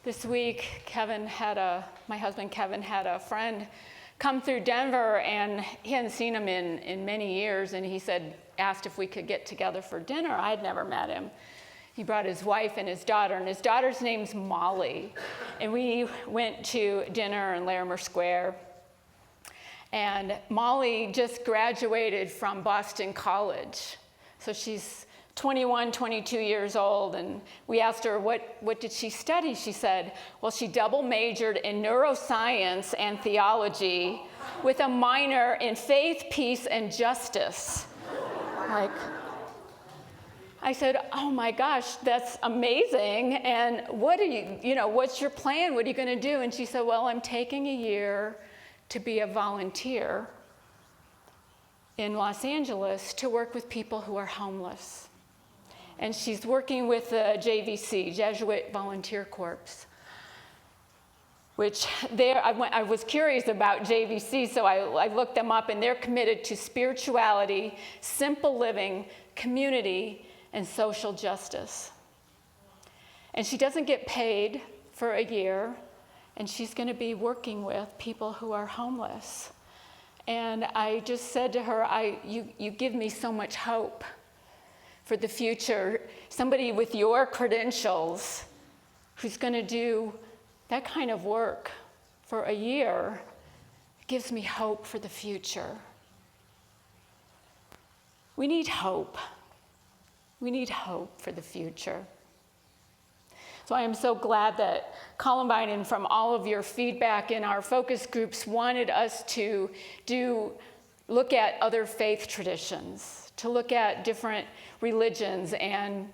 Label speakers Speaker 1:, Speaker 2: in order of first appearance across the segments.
Speaker 1: This week, my husband Kevin had a friend come through Denver, and he hadn't seen him in many years, and he asked if we could get together for dinner. I had never met him. He brought his wife and his daughter's name's Molly. And we went to dinner in Larimer Square. And Molly just graduated from Boston College. So she's 21, 22 years old, and we asked her, what did she study? She said, well, she double majored in neuroscience and theology with a minor in faith, peace, and justice. I said, oh my gosh, that's amazing, and what's your plan? What are you going to do? And she said, well, I'm taking a year to be a volunteer in Los Angeles to work with people who are homeless. And she's working with the JVC, Jesuit Volunteer Corps, which I was curious about JVC, so I looked them up, and they're committed to spirituality, simple living, community, and social justice. And she doesn't get paid for a year, and she's going to be working with people who are homeless. And I just said to her, you give me so much hope for the future. Somebody with your credentials who's going to do that kind of work for a year gives me hope for the future. We need hope. We need hope for the future. So I am so glad that Columbine, and from all of your feedback in our focus groups, wanted us to look at other faith traditions, to look at different religions, and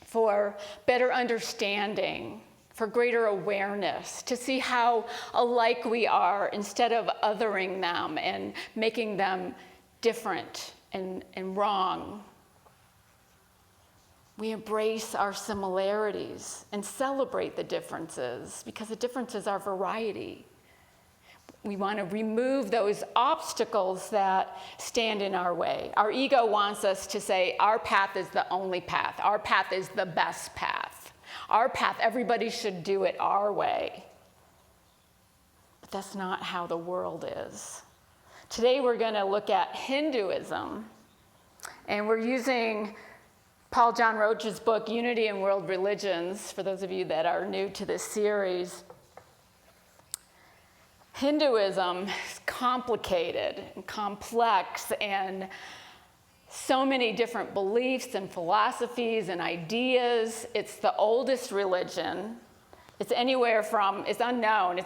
Speaker 1: for better understanding, for greater awareness, to see how alike we are instead of othering them and making them different and wrong. We embrace our similarities and celebrate the differences, because the differences are variety. We want to remove those obstacles that stand in our way. Our ego wants us to say, our path is the only path. Our path is the best path. Our path, everybody should do it our way. But that's not how the world is. Today we're going to look at Hinduism, and we're using Paul John Roach's book, Unity in World Religions, for those of you that are new to this series. Hinduism is complicated and complex, and so many different beliefs and philosophies and ideas. It's the oldest religion. It's unknown.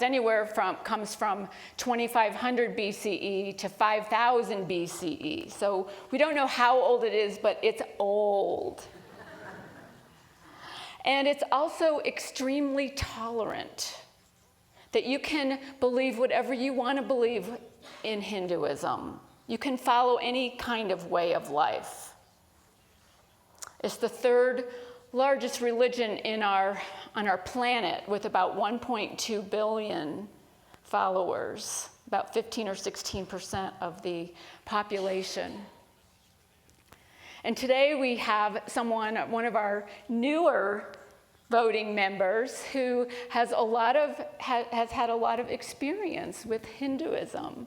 Speaker 1: Comes from 2500 BCE to 5000 BCE. So we don't know how old it is, but it's old. And it's also extremely tolerant, that you can believe whatever you want to believe in Hinduism. You can follow any kind of way of life. It's the third largest religion on our planet, with about 1.2 billion followers, about 15 or 16% of the population. And today we have one of our newer voting members, who has had a lot of experience with Hinduism.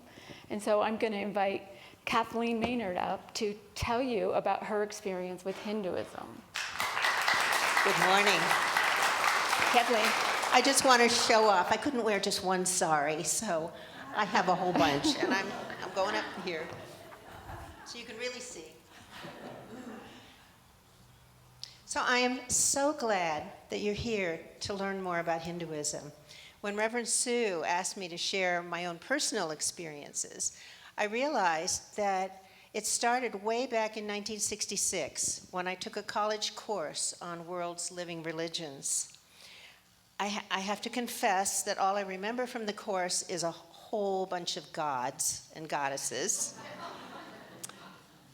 Speaker 1: And so I'm going to invite Kathleen Maynard up to tell you about her experience with Hinduism.
Speaker 2: Good morning.
Speaker 1: Kathleen.
Speaker 2: I just want to show off. I couldn't wear just one sari, so I have a whole bunch, and I'm going up here so you can really see. So I am so glad that you're here to learn more about Hinduism. When Reverend Sue asked me to share my own personal experiences, I realized that it started way back in 1966, when I took a college course on world's living religions. I have to confess that all I remember from the course is a whole bunch of gods and goddesses.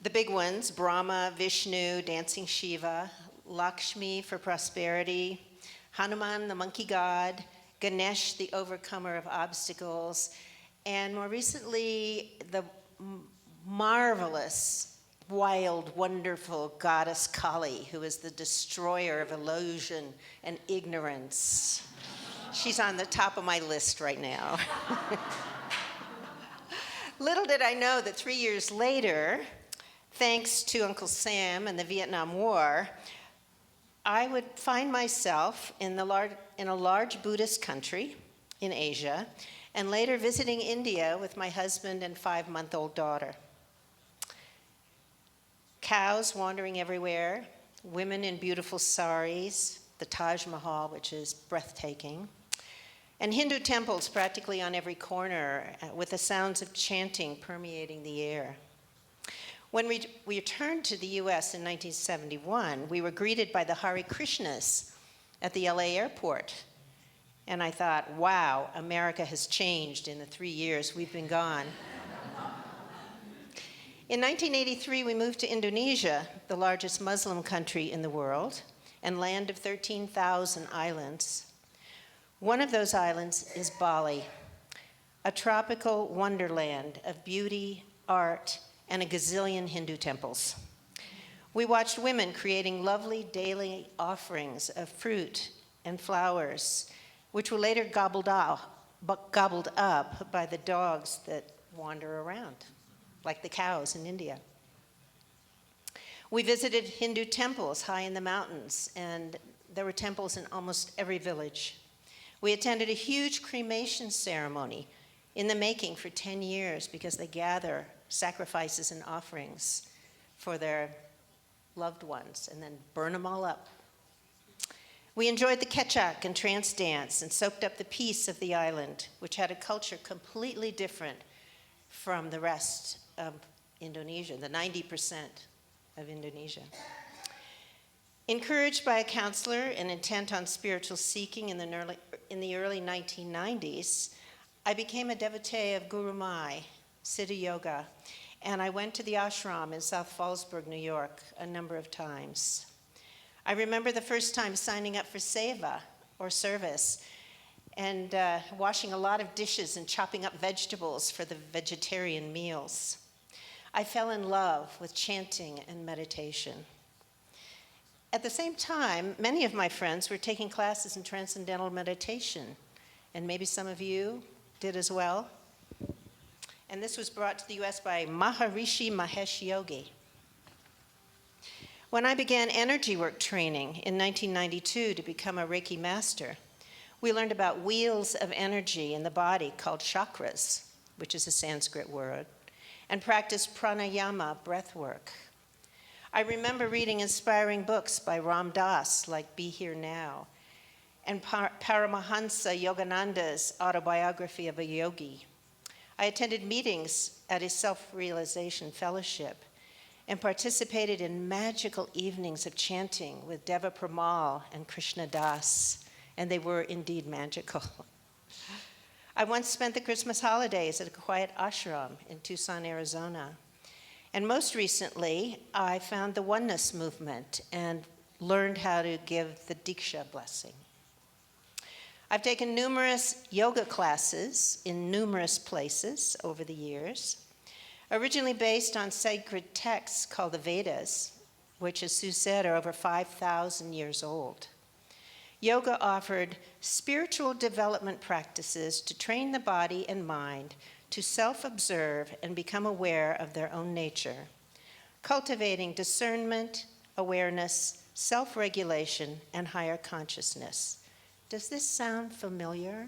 Speaker 2: The big ones: Brahma, Vishnu, dancing Shiva, Lakshmi for prosperity, Hanuman, the monkey god, Ganesh, the overcomer of obstacles, and more recently, the marvelous, wild, wonderful goddess Kali, who is the destroyer of illusion and ignorance. She's on the top of my list right now. Little did I know that 3 years later, thanks to Uncle Sam and the Vietnam War, I would find myself in a large Buddhist country in Asia, and later visiting India with my husband and 5-month-old daughter. Cows wandering everywhere, women in beautiful saris, the Taj Mahal, which is breathtaking, and Hindu temples practically on every corner with the sounds of chanting permeating the air. When we returned to the US in 1971, we were greeted by the Hare Krishnas at the LA airport. And I thought, wow, America has changed in the 3 years we've been gone. In 1983, we moved to Indonesia, the largest Muslim country in the world, and land of 13,000 islands. One of those islands is Bali, a tropical wonderland of beauty, art, and a gazillion Hindu temples. We watched women creating lovely daily offerings of fruit and flowers, which were later gobbled up by the dogs that wander around, like the cows in India. We visited Hindu temples high in the mountains, and there were temples in almost every village. We attended a huge cremation ceremony in the making for 10 years because they gather sacrifices and offerings for their loved ones and then burn them all up. We enjoyed the Kecak and trance dance and soaked up the peace of the island, which had a culture completely different from the rest of Indonesia, the 90% of Indonesia. Encouraged by a counselor and intent on spiritual seeking in the early 1990s, I became a devotee of Guru Mai, Siddha Yoga, and I went to the ashram in South Fallsburg, New York, a number of times. I remember the first time signing up for seva, or service, and washing a lot of dishes and chopping up vegetables for the vegetarian meals. I fell in love with chanting and meditation. At the same time, many of my friends were taking classes in transcendental meditation, and maybe some of you did as well. And this was brought to the US by Maharishi Mahesh Yogi. When I began energy work training in 1992 to become a Reiki master, we learned about wheels of energy in the body called chakras, which is a Sanskrit word, and practiced pranayama, breath work. I remember reading inspiring books by Ram Dass, like Be Here Now, and Paramahansa Yogananda's autobiography of a yogi. I attended meetings at his self-realization fellowship and participated in magical evenings of chanting with Deva Premal and Krishna Das, and they were indeed magical. I once spent the Christmas holidays at a quiet ashram in Tucson, Arizona. And most recently, I found the oneness movement and learned how to give the Diksha blessing. I've taken numerous yoga classes in numerous places over the years, originally based on sacred texts called the Vedas, which, as Sue said, are over 5,000 years old. Yoga offered spiritual development practices to train the body and mind to self-observe and become aware of their own nature, cultivating discernment, awareness, self-regulation, and higher consciousness. Does this sound familiar?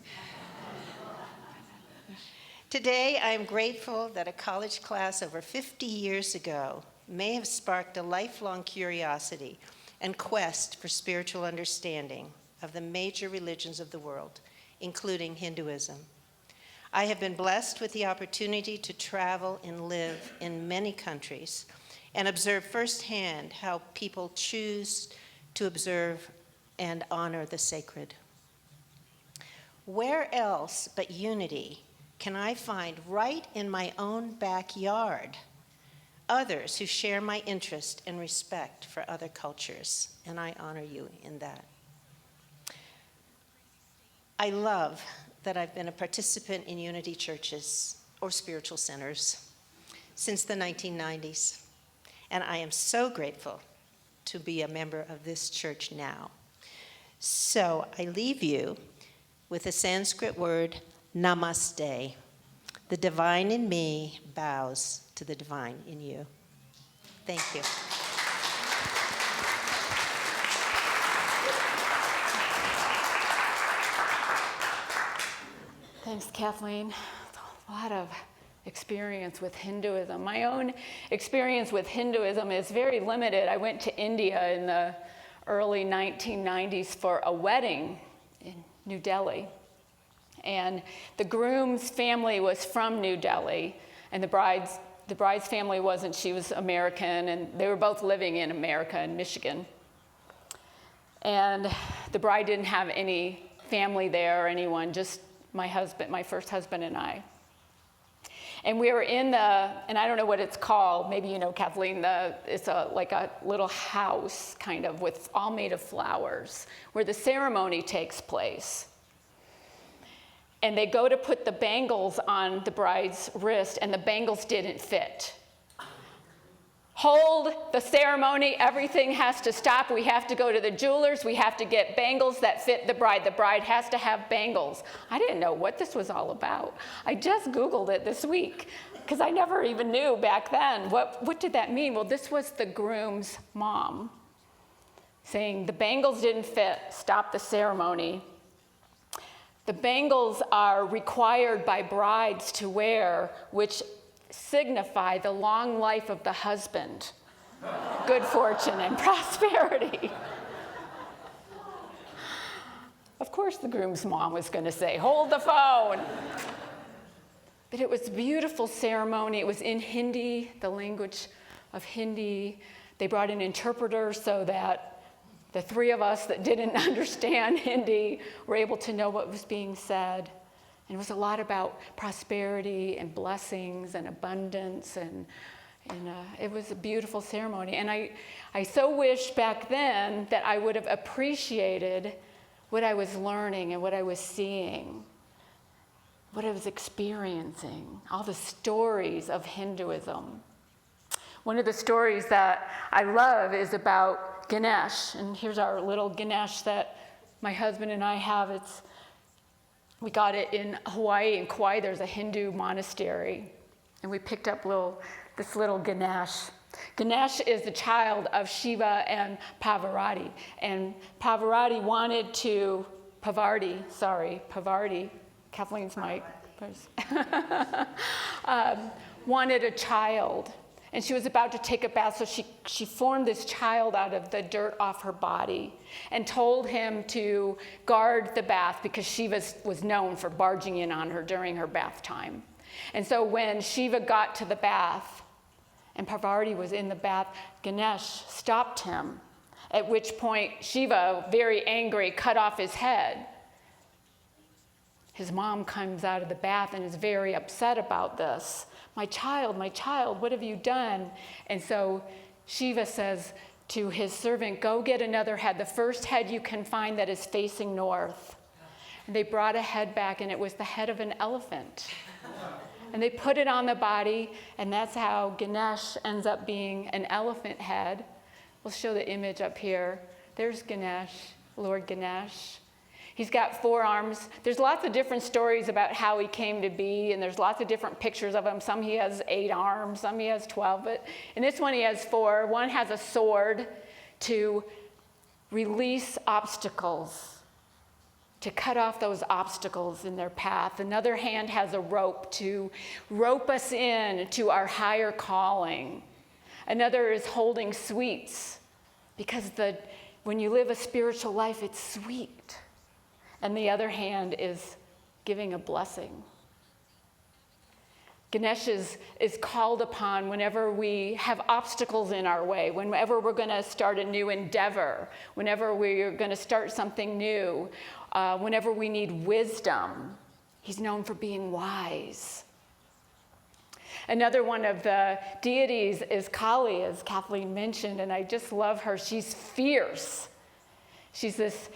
Speaker 2: Today, I am grateful that a college class over 50 years ago may have sparked a lifelong curiosity and quest for spiritual understanding of the major religions of the world, including Hinduism. I have been blessed with the opportunity to travel and live in many countries and observe firsthand how people choose to observe and honor the sacred. Where else but unity can I find right in my own backyard others who share my interest and respect for other cultures? And I honor you in that. I love that I've been a participant in Unity churches or spiritual centers since the 1990s. And I am so grateful to be a member of this church now. So I leave you with the Sanskrit word namaste. The divine in me bows to the divine in you. Thank you.
Speaker 1: Thanks, Kathleen. A lot of experience with Hinduism. My own experience with Hinduism is very limited. I went to India in the early 1990s for a wedding in New Delhi. And the groom's family was from New Delhi, and the bride's family wasn't. She was American, and they were both living in America, in Michigan. And the bride didn't have any family there or anyone, just my husband, my first husband, and I. And we were in and I don't know what it's called, maybe you know, Kathleen, it's like a little house, kind of, with all made of flowers, where the ceremony takes place. And they go to put the bangles on the bride's wrist, and the bangles didn't fit. Hold the ceremony, everything has to stop. We have to go to the jewelers. We have to get bangles that fit the bride. The bride has to have bangles. I didn't know what this was all about. I just Googled it this week because I never even knew back then. What did that mean? Well, this was the groom's mom saying the bangles didn't fit, stop the ceremony. The bangles are required by brides to wear, which signify the long life of the husband, good fortune and prosperity. Of course, the groom's mom was going to say, hold the phone. But it was a beautiful ceremony. It was in Hindi, the language of Hindi. They brought an interpreter so that the three of us that didn't understand Hindi were able to know what was being said. And it was a lot about prosperity and blessings and abundance, and it was a beautiful ceremony. And I so wish back then that I would have appreciated what I was learning and what I was seeing, what I was experiencing, all the stories of Hinduism. One of the stories that I love is about Ganesh, and here's our little Ganesh that my husband and I have. We got it in Hawaii. In Kauai, there's a Hindu monastery, and we picked up this little Ganesh. Ganesh is the child of Shiva and Parvati, and Parvati Kathleen's mic, wanted a child. And she was about to take a bath, so she formed this child out of the dirt off her body and told him to guard the bath because Shiva was known for barging in on her during her bath time. And so when Shiva got to the bath and Parvati was in the bath, Ganesh stopped him, at which point Shiva, very angry, cut off his head. His mom comes out of the bath and is very upset about this. My child, what have you done? And so Shiva says to his servant, go get another head, the first head you can find that is facing north. And they brought a head back, and it was the head of an elephant. And they put it on the body, and that's how Ganesh ends up being an elephant head. We'll show the image up here. There's Ganesh, Lord Ganesh. He's got 4 arms. There's lots of different stories about how he came to be, and there's lots of different pictures of him. Some he has 8 arms, some he has 12, but in this one he has 4. One has a sword to release obstacles, to cut off those obstacles in their path. Another hand has a rope to rope us in to our higher calling. Another is holding sweets, because when you live a spiritual life, it's sweet. And the other hand is giving a blessing. Ganesh is called upon whenever we have obstacles in our way, whenever we're going to start a new endeavor, whenever we're going to start something new, whenever we need wisdom. He's known for being wise. Another one of the deities is Kali, as Kathleen mentioned, and I just love her. She's fierce. She's this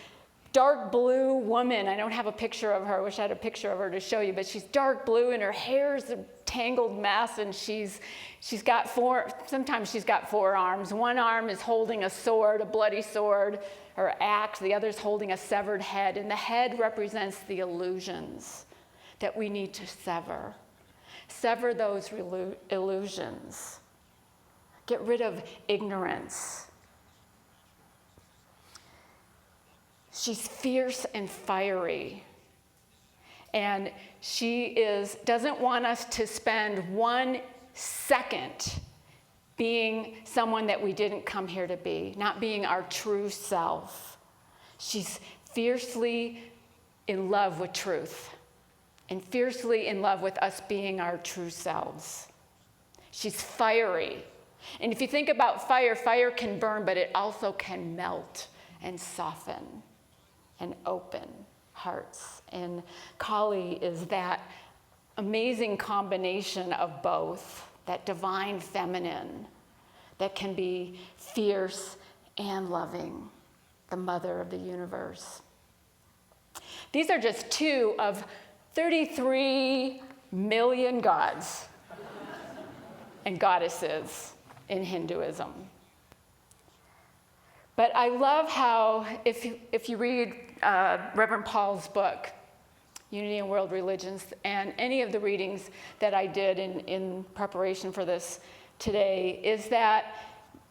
Speaker 1: dark blue woman. I don't have a picture of her. I wish I had a picture of her to show you, but she's dark blue and her hair is a tangled mess, and she's got sometimes she's got 4 arms. One arm is holding a sword, a bloody sword or axe. The other's holding a severed head, and the head represents the illusions that we need to sever. Sever those illusions. Get rid of ignorance. She's fierce and fiery. And she doesn't want us to spend 1 second being someone that we didn't come here to be, not being our true self. She's fiercely in love with truth and fiercely in love with us being our true selves. She's fiery. And if you think about fire, fire can burn, but it also can melt and soften and open hearts. And Kali is that amazing combination of both, that divine feminine that can be fierce and loving, the mother of the universe. These are just 2 of 33 million gods and goddesses in Hinduism. But I love how, if you read Reverend Paul's book, Unity in World Religions, and any of the readings that I did in preparation for this today, is that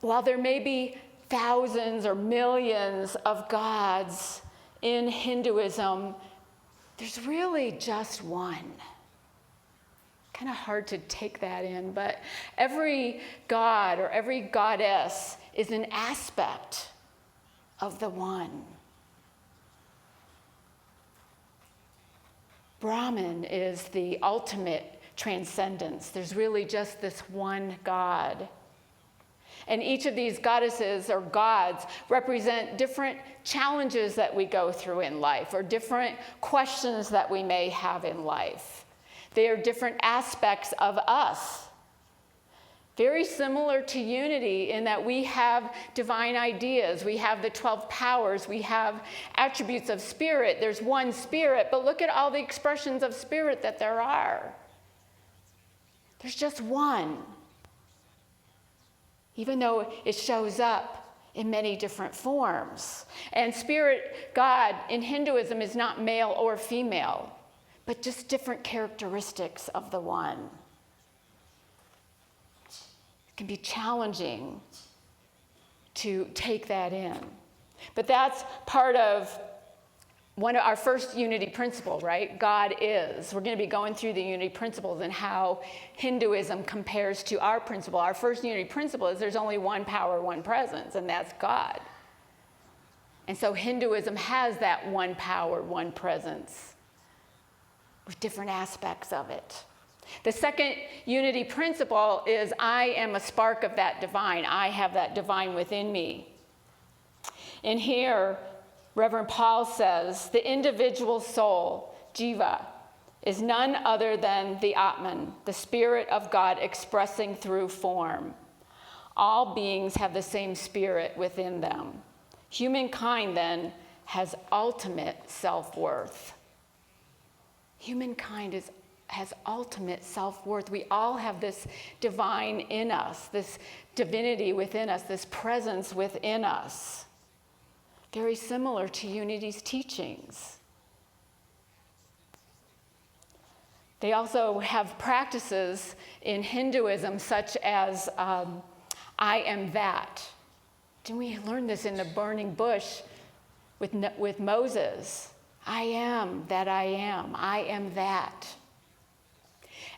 Speaker 1: while there may be thousands or millions of gods in Hinduism, there's really just one. Kind of hard to take that in, but every god or every goddess is an aspect of the one. Brahman is the ultimate transcendence. There's really just this one God. And each of these goddesses or gods represent different challenges that we go through in life, or different questions that we may have in life. They are different aspects of us. Very similar to unity in that we have divine ideas, we have the 12 powers, we have attributes of spirit. There's one spirit, but look at all the expressions of spirit that there are. There's just one, even though it shows up in many different forms. And spirit, God, in Hinduism is not male or female, but just different characteristics of the one. It can be challenging to take that in. But that's part of one of our first unity principle, right? God is. We're going to be going through the unity principles and how Hinduism compares to our principle. Our first unity principle is there's only one power, one presence, and that's God. And so Hinduism has that one power, one presence with different aspects of it. The second unity principle is I am a spark of that divine. I have that divine within me. In here, Reverend Paul says, the individual soul, jiva, is none other than the Atman, the Spirit of God expressing through form. All beings have the same spirit within them. Humankind, then, has ultimate self-worth. Humankind has ultimate self-worth. We all have this divine in us, this divinity within us, this presence within us. Very similar to Unity's teachings. They also have practices in Hinduism such as I am that. Didn't we learn this in the burning bush with Moses? I am that I am. I am that.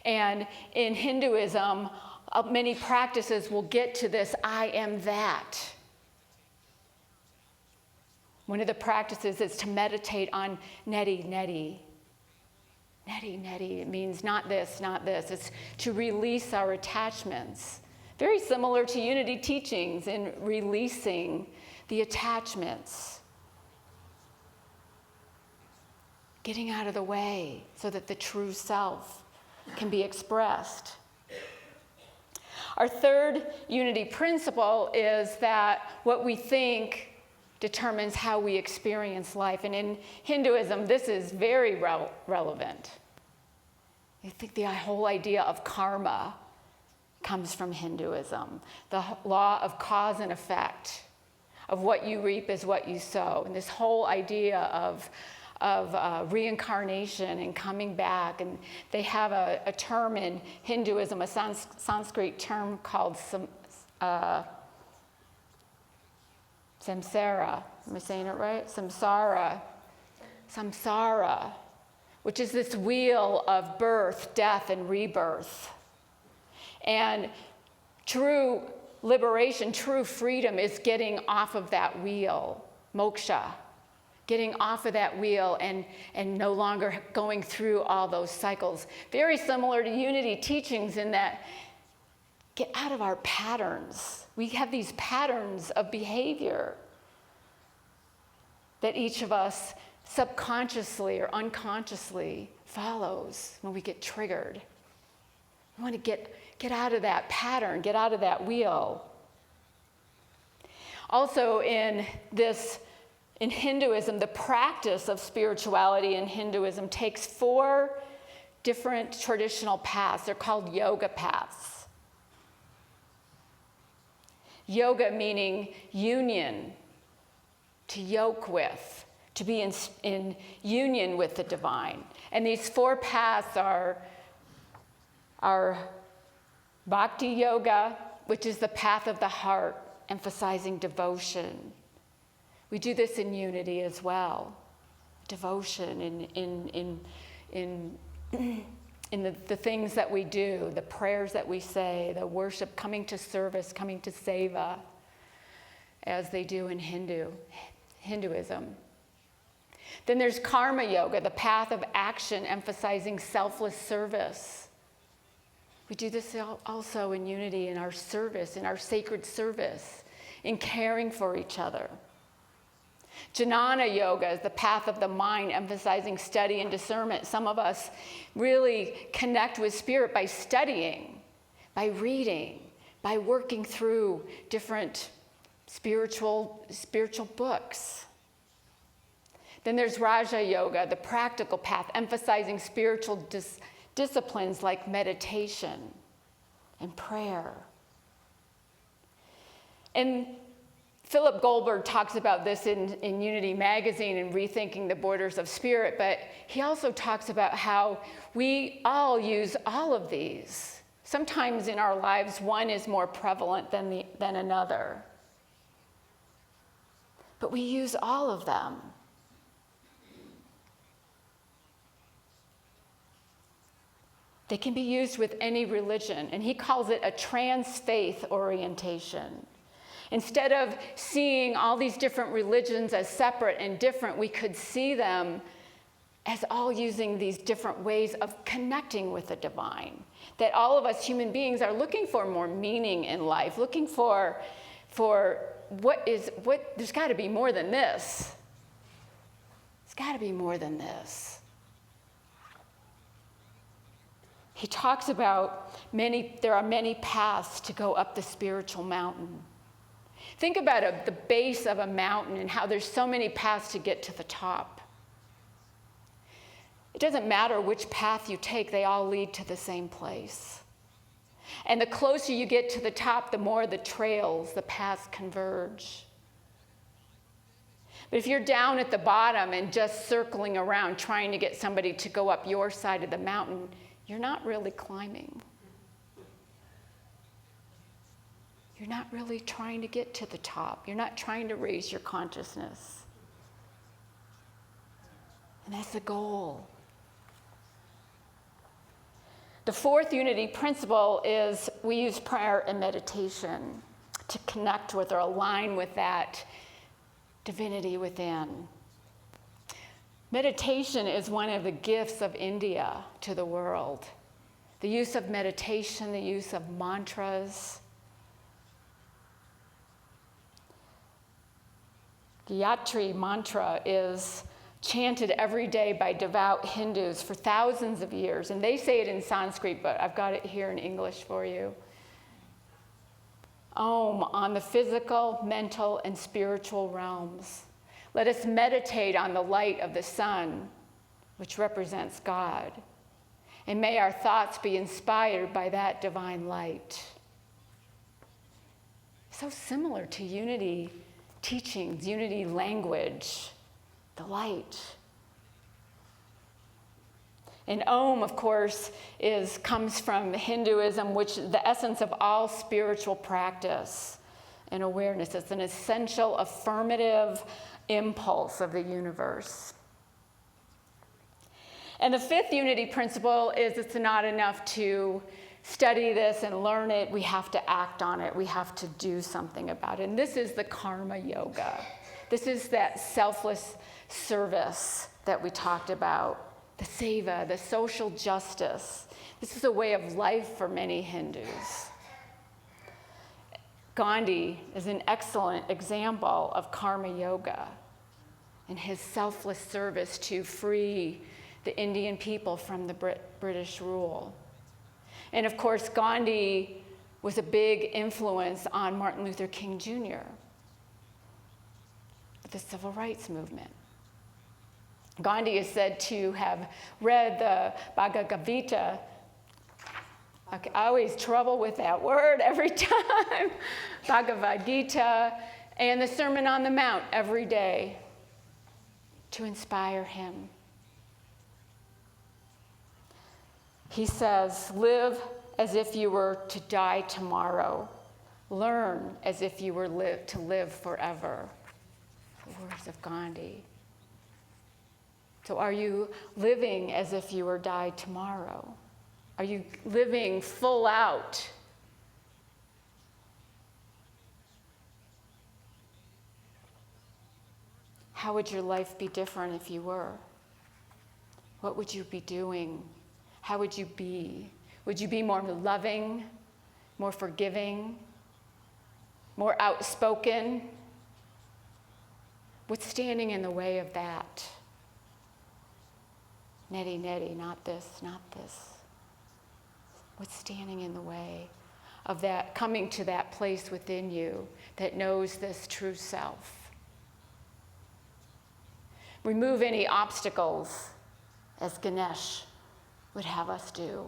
Speaker 1: And in Hinduism, many practices will get to this I am that. One of the practices is to meditate on neti, neti. Neti, neti, it means not this, not this. It's to release our attachments. Very similar to unity teachings in releasing the attachments. Getting out of the way so that the true self can be expressed. Our third unity principle is that what we think determines how we experience life. And in Hinduism, this is very relevant. I think the whole idea of karma comes from Hinduism, the law of cause and effect, of what you reap is what you sow. And this whole idea of reincarnation and coming back. And they have a term in Hinduism, a Sanskrit term called samsara. Am I saying it right? Samsara, which is this wheel of birth, death, and rebirth. And true liberation, true freedom is getting off of that wheel, moksha, getting off of that wheel and no longer going through all those cycles. Very similar to unity teachings in that get out of our patterns. We have these patterns of behavior that each of us subconsciously or unconsciously follows when we get triggered. We want to get out of that pattern, get out of that wheel. Also in Hinduism, the practice of spirituality in Hinduism takes 4 different traditional paths. They're called yoga paths. Yoga meaning union, to yoke with, to be in union with the divine. And these 4 paths are Bhakti Yoga, which is the path of the heart, emphasizing devotion. We do this in unity as well. Devotion in the things that we do, the prayers that we say, the worship, coming to service, coming to seva, as they do in Hinduism. Then there's Karma Yoga, the path of action, emphasizing selfless service. We do this also in unity in our service, in our sacred service, in caring for each other. Jnana Yoga is the path of the mind, emphasizing study and discernment. Some of us really connect with spirit by studying, by reading, by working through different spiritual books. Then there's Raja Yoga, the practical path, emphasizing spiritual disciplines like meditation and prayer. And Philip Goldberg talks about this in Unity Magazine and Rethinking the Borders of Spirit, but he also talks about how we all use all of these. Sometimes in our lives, one is more prevalent than another. But we use all of them. They can be used with any religion, and he calls it a trans-faith orientation. Instead of seeing all these different religions as separate and different, we could see them as all using these different ways of connecting with the divine. That all of us human beings are looking for more meaning in life, looking for there's got to be more than this. There's got to be more than this. He talks about there are many paths to go up the spiritual mountain. Think about the base of a mountain and how there's so many paths to get to the top. It doesn't matter which path you take, they all lead to the same place. And the closer you get to the top, the more the trails, the paths converge. But if you're down at the bottom and just circling around trying to get somebody to go up your side of the mountain, you're not really climbing. You're not really trying to get to the top. You're not trying to raise your consciousness. And that's the goal. The 4th unity principle is we use prayer and meditation to connect with or align with that divinity within. Meditation is one of the gifts of India to the world. The use of meditation, the use of mantras. Gayatri mantra is chanted every day by devout Hindus for thousands of years. And they say it in Sanskrit, but I've got it here in English for you. Om on the physical, mental, and spiritual realms. Let us meditate on the light of the sun, which represents God. And may our thoughts be inspired by that divine light. So similar to unity teachings, unity language, the light. And Om, of course, comes from Hinduism, which the essence of all spiritual practice and awareness. It's an essential affirmative impulse of the universe. And the fifth unity principle is it's not enough to study this and learn it. We have to act on it. We have to do something about it. And this is the karma yoga. This is that selfless service that we talked about. The seva, the social justice. This is a way of life for many Hindus. Gandhi is an excellent example of karma yoga and his selfless service to free the Indian people from the British rule. And of course, Gandhi was a big influence on Martin Luther King Jr., the civil rights movement. Gandhi is said to have read the Bhagavad Gita. I always trouble with that word every time. Bhagavad Gita and the Sermon on the Mount every day to inspire him. He says, live as if you were to die tomorrow. Learn as if you were to live forever. The words of Gandhi. So are you living as if you were die tomorrow? Are you living full out? How would your life be different if you were? What would you be doing? How would you be? Would you be more loving, more forgiving, more outspoken? What's standing in the way of that? Neti, neti, not this, not this. What's standing in the way of that, coming to that place within you that knows this true self? Remove any obstacles, as Ganesh would have us do.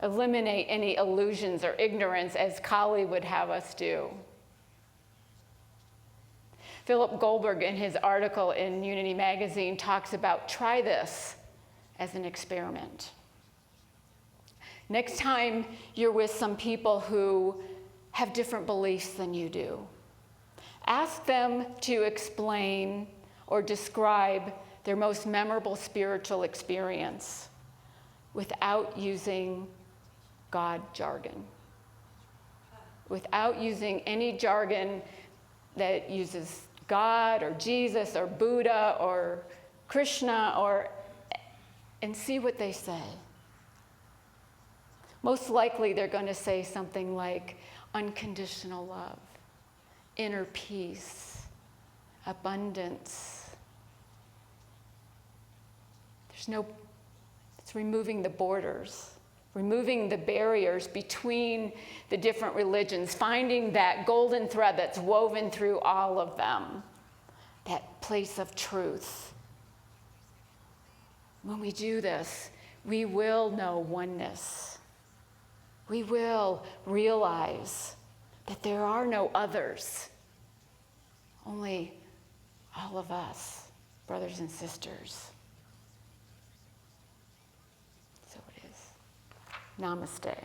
Speaker 1: Eliminate any illusions or ignorance, as Kali would have us do. Philip Goldberg, in his article in Unity Magazine, talks about try this as an experiment. Next time you're with some people who have different beliefs than you do, ask them to explain or describe their most memorable spiritual experience without using God jargon, without using any jargon that uses God or Jesus or Buddha or Krishna, and see what they say. Most likely they're going to say something like unconditional love, inner peace, abundance. It's removing the borders, removing the barriers between the different religions, finding that golden thread that's woven through all of them, that place of truth. When we do this, we will know oneness. We will realize that there are no others, only all of us, brothers and sisters. So it is. Namaste.